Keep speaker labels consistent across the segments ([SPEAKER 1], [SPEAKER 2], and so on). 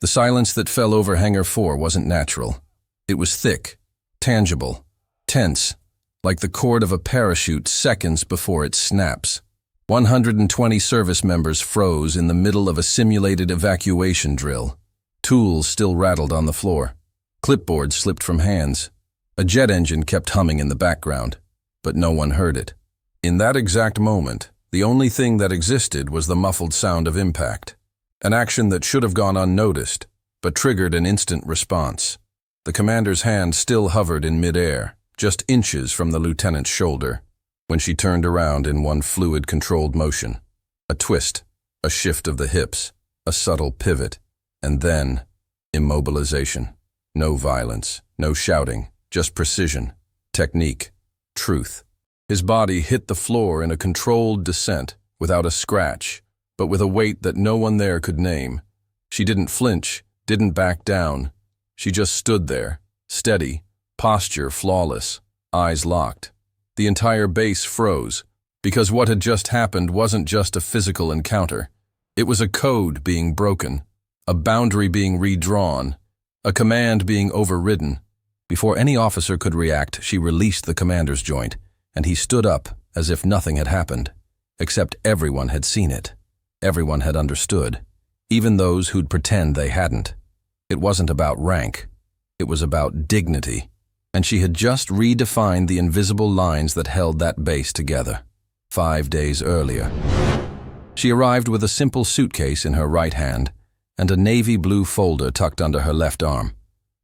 [SPEAKER 1] The silence that fell over Hangar 4 wasn't natural. It was thick, tangible, tense, like the cord of a parachute seconds before it snaps. 120 service members froze in the middle of a simulated evacuation drill. Tools still rattled on the floor. Clipboards slipped from hands. A jet engine kept humming in the background, but no one heard it. In that exact moment, the only thing that existed was the muffled sound of impact. An action that should have gone unnoticed, but triggered an instant response. The commander's hand still hovered in midair, just inches from the lieutenant's shoulder, when she turned around in one fluid, controlled motion. A twist, a shift of the hips, a subtle pivot, and then immobilization. No violence, no shouting, just precision, technique, truth. His body hit the floor in a controlled descent, without a scratch, but with a weight that no one there could name. She didn't flinch, didn't back down. She just stood there, steady, posture flawless, eyes locked. The entire base froze, because what had just happened wasn't just a physical encounter. It was a code being broken, a boundary being redrawn, a command being overridden. Before any officer could react, she released the commander's joint, and he stood up as if nothing had happened, except everyone had seen it. Everyone had understood, even those who'd pretend they hadn't. It wasn't about rank. It was about dignity, and she had just redefined the invisible lines that held that base together. 5 days earlier. She arrived with a simple suitcase in her right hand and a navy blue folder tucked under her left arm.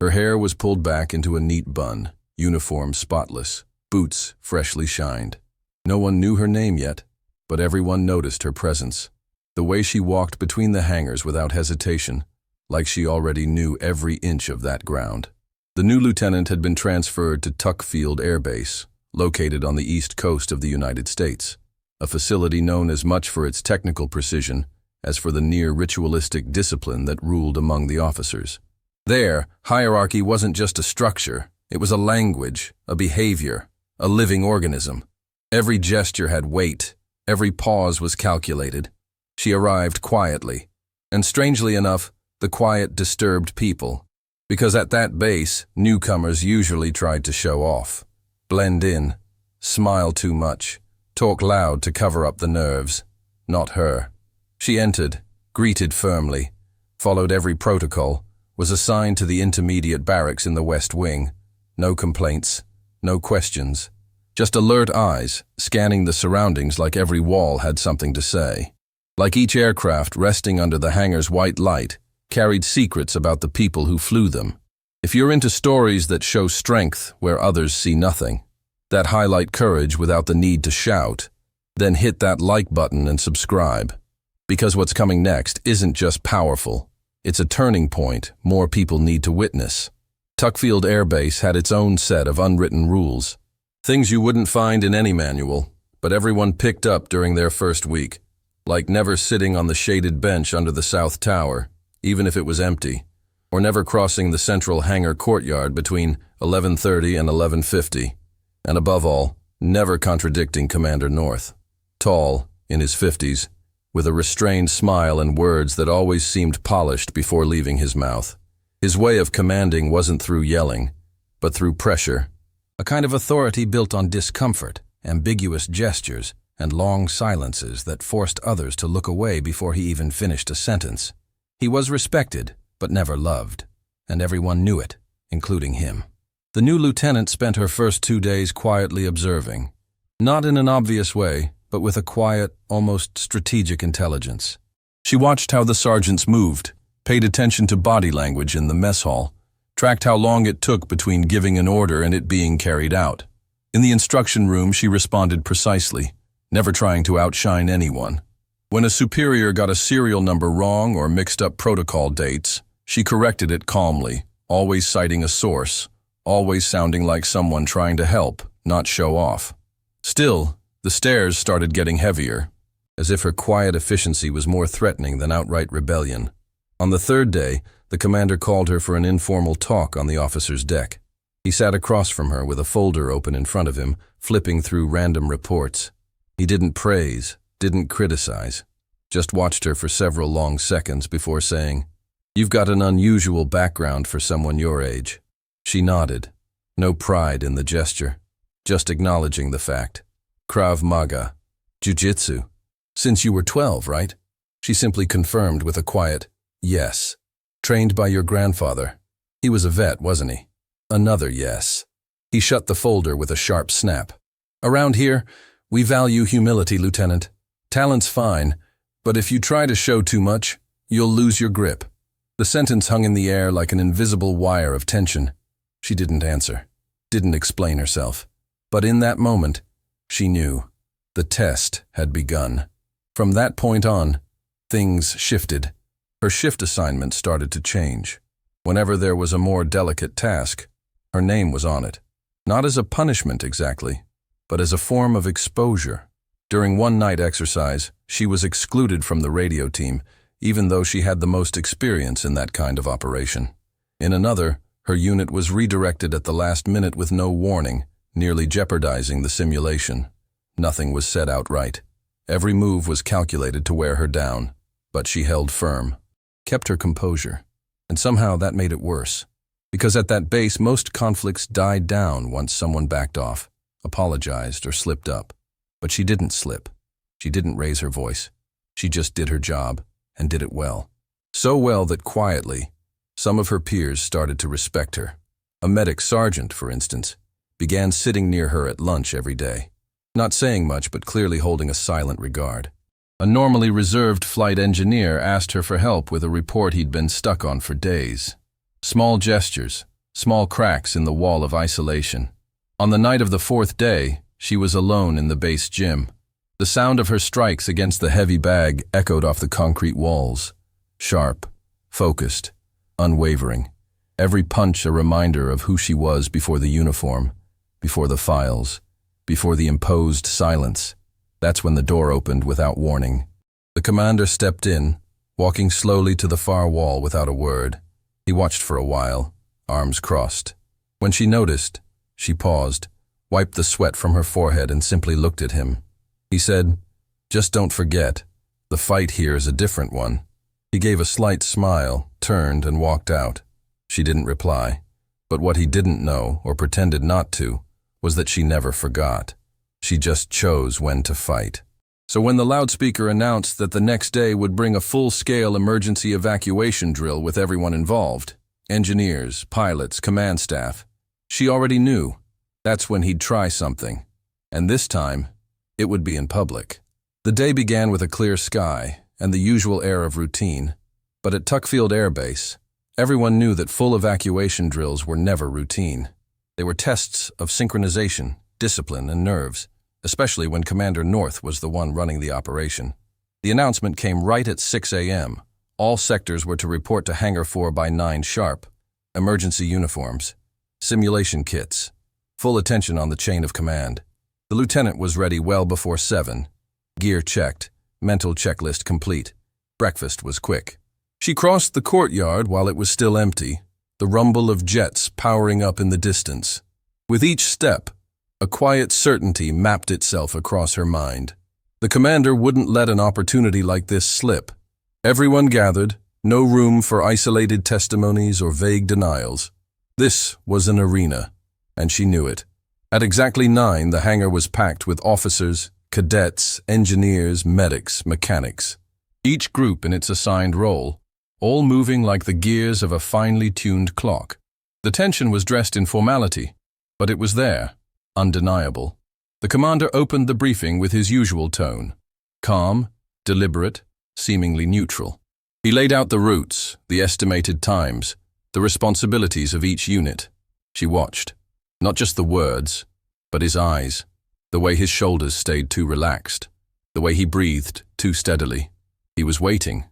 [SPEAKER 1] Her hair was pulled back into a neat bun, uniform spotless, boots freshly shined. No one knew her name yet, but everyone noticed her presence. The way she walked between the hangars without hesitation, like she already knew every inch of that ground. The new lieutenant had been transferred to Tuckfield Air Base, located on the east coast of the United States, a facility known as much for its technical precision as for the near ritualistic discipline that ruled among the officers. There, hierarchy wasn't just a structure, it was a language, a behavior, a living organism. Every gesture had weight, every pause was calculated. She arrived quietly, and strangely enough, the quiet disturbed people, because at that base, newcomers usually tried to show off, blend in, smile too much, talk loud to cover up the nerves. Not her. She entered, greeted firmly, followed every protocol, was assigned to the intermediate barracks in the West Wing. No complaints, no questions, just alert eyes, scanning the surroundings like every wall had something to say. Like each aircraft resting under the hangar's white light, carried secrets about the people who flew them. If you're into stories that show strength where others see nothing, that highlight courage without the need to shout, then hit that like button and subscribe. Because what's coming next isn't just powerful, it's a turning point more people need to witness. Tuckfield Air Base had its own set of unwritten rules. Things you wouldn't find in any manual, but everyone picked up during their first week. Like never sitting on the shaded bench under the South Tower, even if it was empty, or never crossing the central hangar courtyard between 11:30 and 11:50, and above all, never contradicting Commander North. Tall, in his 50s, with a restrained smile and words that always seemed polished before leaving his mouth. His way of commanding wasn't through yelling, but through pressure, a kind of authority built on discomfort, ambiguous gestures, and long silences that forced others to look away before he even finished a sentence. He was respected, but never loved, and everyone knew it, including him. The new lieutenant spent her first 2 days quietly observing, not in an obvious way, but with a quiet, almost strategic intelligence. She watched how the sergeants moved, paid attention to body language in the mess hall, tracked how long it took between giving an order and it being carried out. In the instruction room, she responded precisely, never trying to outshine anyone. When a superior got a serial number wrong or mixed up protocol dates, she corrected it calmly, always citing a source, always sounding like someone trying to help, not show off. Still, the stares started getting heavier, as if her quiet efficiency was more threatening than outright rebellion. On the third day, the commander called her for an informal talk on the officer's deck. He sat across from her with a folder open in front of him, flipping through random reports. He didn't praise, didn't criticize, just watched her for several long seconds before saying, You've got an unusual background for someone your age. She nodded, no pride in the gesture, just acknowledging the fact. Krav Maga, Jiu-Jitsu. Since you were 12, right? She simply confirmed with a quiet, yes. Trained by your grandfather. He was a vet, wasn't he? Another yes. He shut the folder with a sharp snap. Around here, we value humility, Lieutenant. Talent's fine, but if you try to show too much, you'll lose your grip. The sentence hung in the air like an invisible wire of tension. She didn't answer, didn't explain herself. But in that moment, she knew. The test had begun. From that point on, things shifted. Her shift assignment started to change. Whenever there was a more delicate task, her name was on it. Not as a punishment exactly, but as a form of exposure. During one night exercise, she was excluded from the radio team, even though she had the most experience in that kind of operation. In another, her unit was redirected at the last minute with no warning, nearly jeopardizing the simulation. Nothing was said outright. Every move was calculated to wear her down, but she held firm, kept her composure, and somehow that made it worse. Because at that base, most conflicts died down once someone backed off, apologized, or slipped up. But she didn't slip. She didn't raise her voice. She just did her job, and did it well. So well that quietly, some of her peers started to respect her. A medic sergeant, for instance, began sitting near her at lunch every day. Not saying much, but clearly holding a silent regard. A normally reserved flight engineer asked her for help with a report he'd been stuck on for days. Small gestures, small cracks in the wall of isolation. On the night of the 4th day, she was alone in the base gym. The sound of her strikes against the heavy bag echoed off the concrete walls. Sharp, focused, unwavering. Every punch a reminder of who she was before the uniform, before the files, before the imposed silence. That's when the door opened without warning. The commander stepped in, walking slowly to the far wall without a word. He watched for a while, arms crossed. When she noticed, she paused, wiped the sweat from her forehead and simply looked at him. He said, "Just don't forget, the fight here is a different one." He gave a slight smile, turned and walked out. She didn't reply, but what he didn't know, or pretended not to, was that she never forgot. She just chose when to fight. So when the loudspeaker announced that the next day would bring a full-scale emergency evacuation drill with everyone involved, engineers, pilots, command staff, she already knew. That's when he'd try something. And this time, it would be in public. The day began with a clear sky and the usual air of routine. But at Tuckfield Air Base, everyone knew that full evacuation drills were never routine. They were tests of synchronization, discipline, and nerves, especially when Commander North was the one running the operation. The announcement came right at 6 a.m. All sectors were to report to Hangar 4 by 9 sharp. Emergency uniforms, simulation kits, full attention on the chain of command. The lieutenant was ready well before 7. Gear checked, mental checklist complete. Breakfast was quick. She crossed the courtyard while it was still empty, the rumble of jets powering up in the distance. With each step, a quiet certainty mapped itself across her mind. The commander wouldn't let an opportunity like this slip. Everyone gathered, no room for isolated testimonies or vague denials. This was an arena, and she knew it. At exactly 9, the hangar was packed with officers, cadets, engineers, medics, mechanics. Each group in its assigned role, all moving like the gears of a finely tuned clock. The tension was dressed in formality, but it was there, undeniable. The commander opened the briefing with his usual tone. Calm, deliberate, seemingly neutral. He laid out the routes, the estimated times, the responsibilities of each unit. She watched. Not just the words, but his eyes, the way his shoulders stayed too relaxed, the way he breathed too steadily. He was waiting,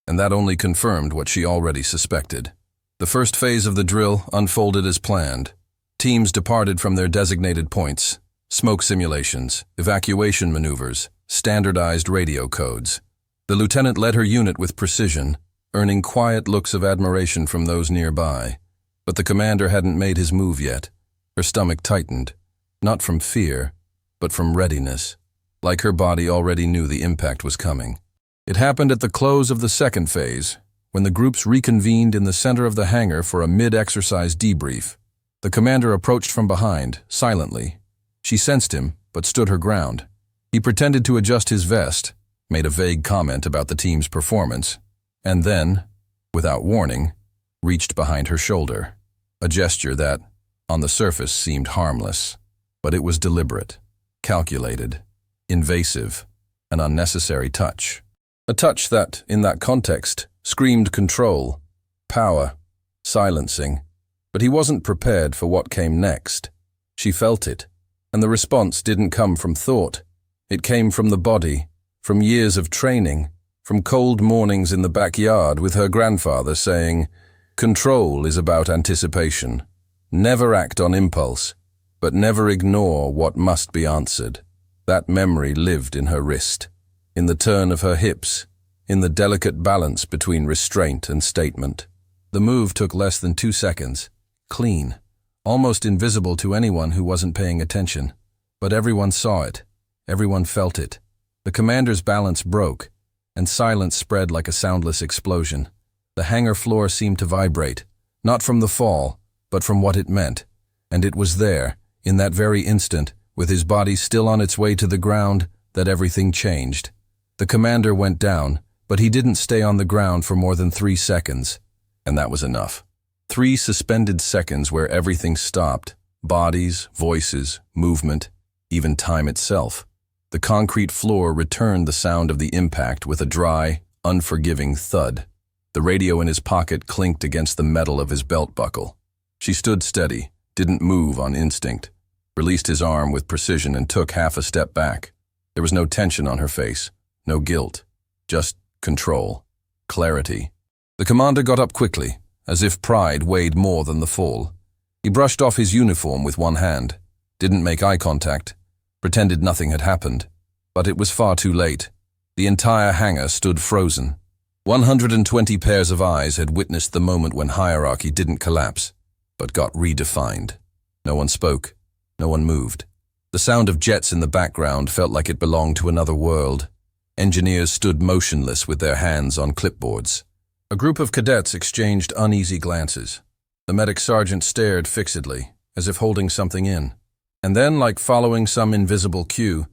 [SPEAKER 1] and that only confirmed what she already suspected. The first phase of the drill unfolded as planned. Teams departed from their designated points, smoke simulations, evacuation maneuvers, standardized radio codes. The lieutenant led her unit with precision, earning quiet looks of admiration from those nearby. But the commander hadn't made his move yet. Her stomach tightened, not from fear, but from readiness, like her body already knew the impact was coming. It happened at the close of the second phase, when the groups reconvened in the center of the hangar for a mid-exercise debrief. The commander approached from behind, silently. She sensed him, but stood her ground. He pretended to adjust his vest, made a vague comment about the team's performance, and then, without warning, reached behind her shoulder. A gesture that, on the surface, seemed harmless, but it was deliberate, calculated, invasive, an unnecessary touch. A touch that, in that context, screamed control, power, silencing. But he wasn't prepared for what came next. She felt it, and the response didn't come from thought. It came from the body, from years of training, from cold mornings in the backyard with her grandfather saying, "Control is about anticipation. Never act on impulse, but never ignore what must be answered." That memory lived in her wrist, in the turn of her hips, in the delicate balance between restraint and statement. The move took less than 2 seconds, clean, almost invisible to anyone who wasn't paying attention. But everyone saw it, everyone felt it. The commander's balance broke, and silence spread like a soundless explosion. The hangar floor seemed to vibrate, not from the fall, but from what it meant. And it was there, in that very instant, with his body still on its way to the ground, that everything changed. The commander went down, but he didn't stay on the ground for more than 3 seconds. And that was enough. 3 suspended seconds where everything stopped. Bodies, voices, movement, even time itself. The concrete floor returned the sound of the impact with a dry, unforgiving thud. The radio in his pocket clinked against the metal of his belt buckle. She stood steady, didn't move on instinct, released his arm with precision and took half a step back. There was no tension on her face, no guilt, just control, clarity. The commander got up quickly, as if pride weighed more than the fall. He brushed off his uniform with one hand, didn't make eye contact, pretended nothing had happened. But it was far too late. The entire hangar stood frozen. 120 pairs of eyes had witnessed the moment when hierarchy didn't collapse, but got redefined. No one spoke. No one moved. The sound of jets in the background felt like it belonged to another world. Engineers stood motionless with their hands on clipboards. A group of cadets exchanged uneasy glances. The medic sergeant stared fixedly, as if holding something in. And then, like following some invisible cue,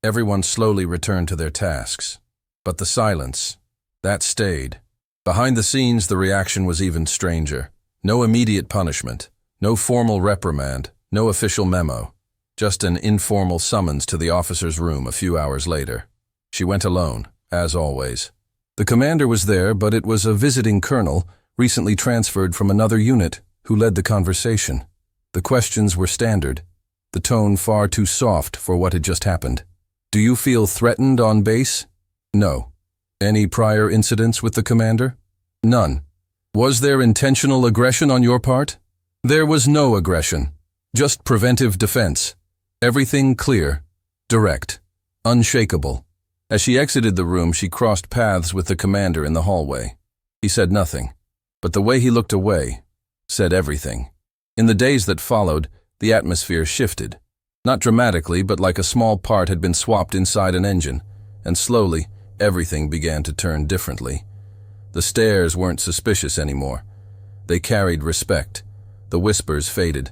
[SPEAKER 1] everyone slowly returned to their tasks. But the silence, that stayed. Behind the scenes, the reaction was even stranger. No immediate punishment, no formal reprimand, no official memo. Just an informal summons to the officer's room a few hours later. She went alone, as always. The commander was there, but it was a visiting colonel, recently transferred from another unit, who led the conversation. The questions were standard, the tone far too soft for what had just happened. "Do you feel threatened on base?" "No." "Any prior incidents with the commander?" "None." "Was there intentional aggression on your part?" "There was no aggression, just preventive defense. Everything clear, direct, unshakable." As she exited the room, she crossed paths with the commander in the hallway. He said nothing, but the way he looked away said everything. In the days that followed, the atmosphere shifted. Not dramatically, but like a small part had been swapped inside an engine, and slowly, everything began to turn differently. The stares weren't suspicious anymore. They carried respect. The whispers faded.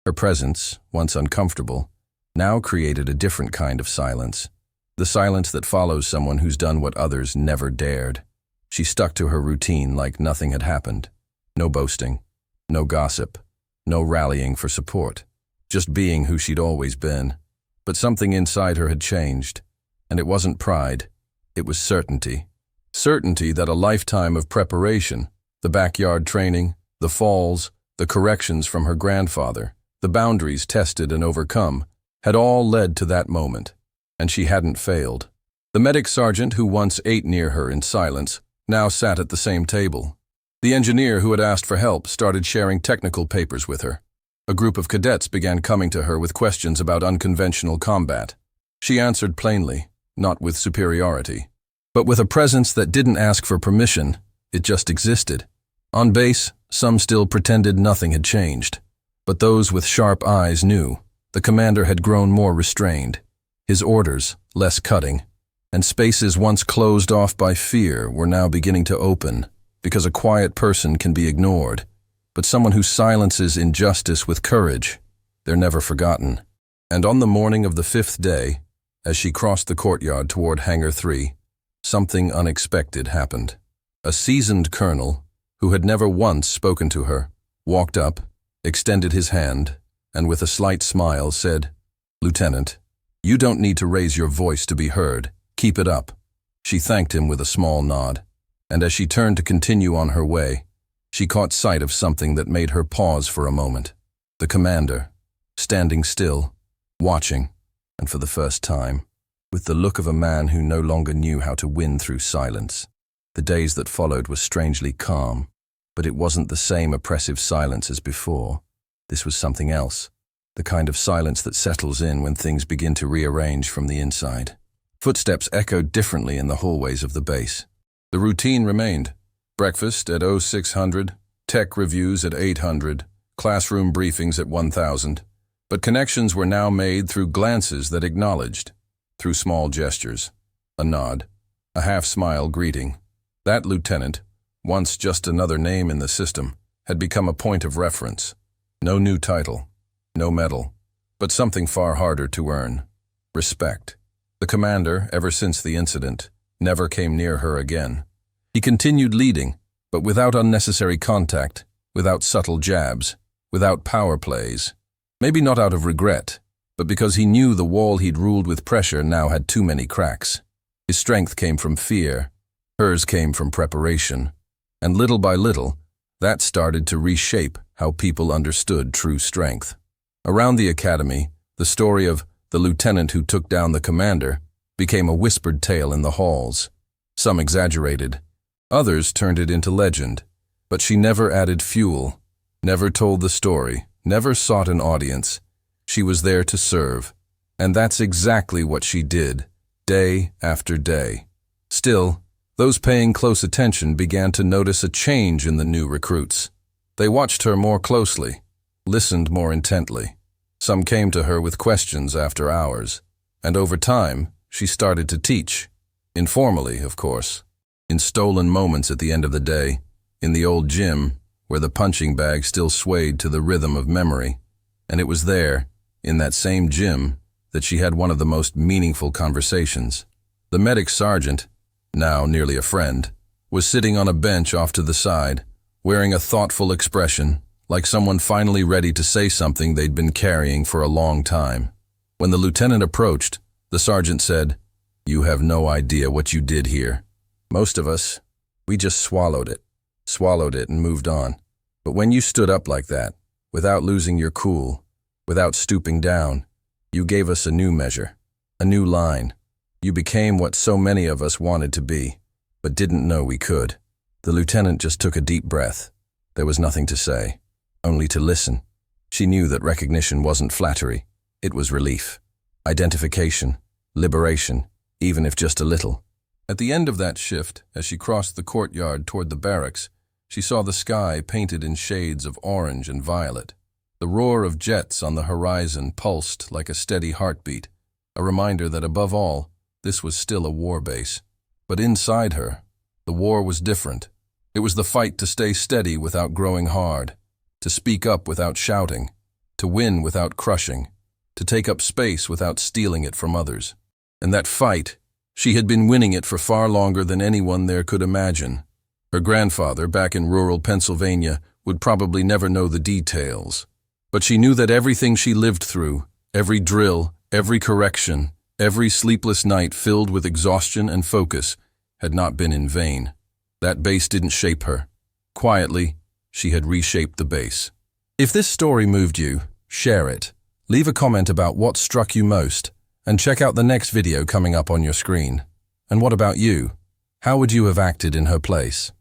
[SPEAKER 1] Her presence, once uncomfortable, now created a different kind of silence. The silence that follows someone who's done what others never dared. She stuck to her routine like nothing had happened. No boasting, no gossip, no rallying for support. Just being who she'd always been. But something inside her had changed. And it wasn't pride. It was certainty. Certainty that a lifetime of preparation, the backyard training, the falls, the corrections from her grandfather, the boundaries tested and overcome, had all led to that moment. And she hadn't failed. The medic sergeant who once ate near her in silence now sat at the same table. The engineer who had asked for help started sharing technical papers with her. A group of cadets began coming to her with questions about unconventional combat. She answered plainly, not with superiority, but with a presence that didn't ask for permission. It just existed. On base, some still pretended nothing had changed. But those with sharp eyes knew the commander had grown more restrained. His orders, less cutting, and spaces once closed off by fear were now beginning to open, because a quiet person can be ignored, but someone who silences injustice with courage, they're never forgotten. And on the morning of the 5th day, as she crossed the courtyard toward Hangar 3, something unexpected happened. A seasoned colonel, who had never once spoken to her, walked up, extended his hand, and with a slight smile said, "Lieutenant, you don't need to raise your voice to be heard. Keep it up." She thanked him with a small nod, and as she turned to continue on her way, she caught sight of something that made her pause for a moment. The commander, standing still, watching, and for the first time, with the look of a man who no longer knew how to win through silence. The days that followed were strangely calm, but it wasn't the same oppressive silence as before. This was something else, the kind of silence that settles in when things begin to rearrange from the inside. Footsteps echoed differently in the hallways of the base. The routine remained. Breakfast at 0600, tech reviews at 800, classroom briefings at 1000. But connections were now made through glances that acknowledged, through small gestures, a nod, a half-smile greeting. That lieutenant, once just another name in the system, had become a point of reference. No new title, no medal, but something far harder to earn: respect. The commander, ever since the incident, never came near her again. He continued leading, but without unnecessary contact, without subtle jabs, without power plays. Maybe not out of regret, but because he knew the wall he'd ruled with pressure now had too many cracks. His strength came from fear, hers came from preparation, and little by little, that started to reshape how people understood true strength. Around the academy, the story of the lieutenant who took down the commander became a whispered tale in the halls. Some exaggerated, others turned it into legend, but she never added fuel, never told the story, never sought an audience. She was there to serve, and that's exactly what she did, day after day. Still, those paying close attention began to notice a change in the new recruits. They watched her more closely, listened more intently. Some came to her with questions after hours, and over time, she started to teach. Informally, of course. In stolen moments at the end of the day, in the old gym, where the punching bag still swayed to the rhythm of memory. And it was there, in that same gym, that she had one of the most meaningful conversations. The medic sergeant, now nearly a friend, was sitting on a bench off to the side, wearing a thoughtful expression, like someone finally ready to say something they'd been carrying for a long time. When the lieutenant approached, the sergeant said, "You have no idea what you did here. Most of us, we just swallowed it and moved on. But when you stood up like that, without losing your cool, without stooping down, you gave us a new measure, a new line. You became what so many of us wanted to be, but didn't know we could." The lieutenant just took a deep breath. There was nothing to say, only to listen. She knew that recognition wasn't flattery, it was relief, identification, liberation, even if just a little. At the end of that shift, as she crossed the courtyard toward the barracks, she saw the sky painted in shades of orange and violet. The roar of jets on the horizon pulsed like a steady heartbeat, a reminder that above all, this was still a war base. But inside her, the war was different. It was the fight to stay steady without growing hard, to speak up without shouting, to win without crushing, to take up space without stealing it from others. And that fight, she had been winning it for far longer than anyone there could imagine. Her grandfather, back in rural Pennsylvania, would probably never know the details. But she knew that everything she lived through, every drill, every correction, every sleepless night filled with exhaustion and focus, had not been in vain. That base didn't shape her. Quietly, she had reshaped the base. If this story moved you, share it. Leave a comment about what struck you most, and check out the next video coming up on your screen. And what about you? How would you have acted in her place?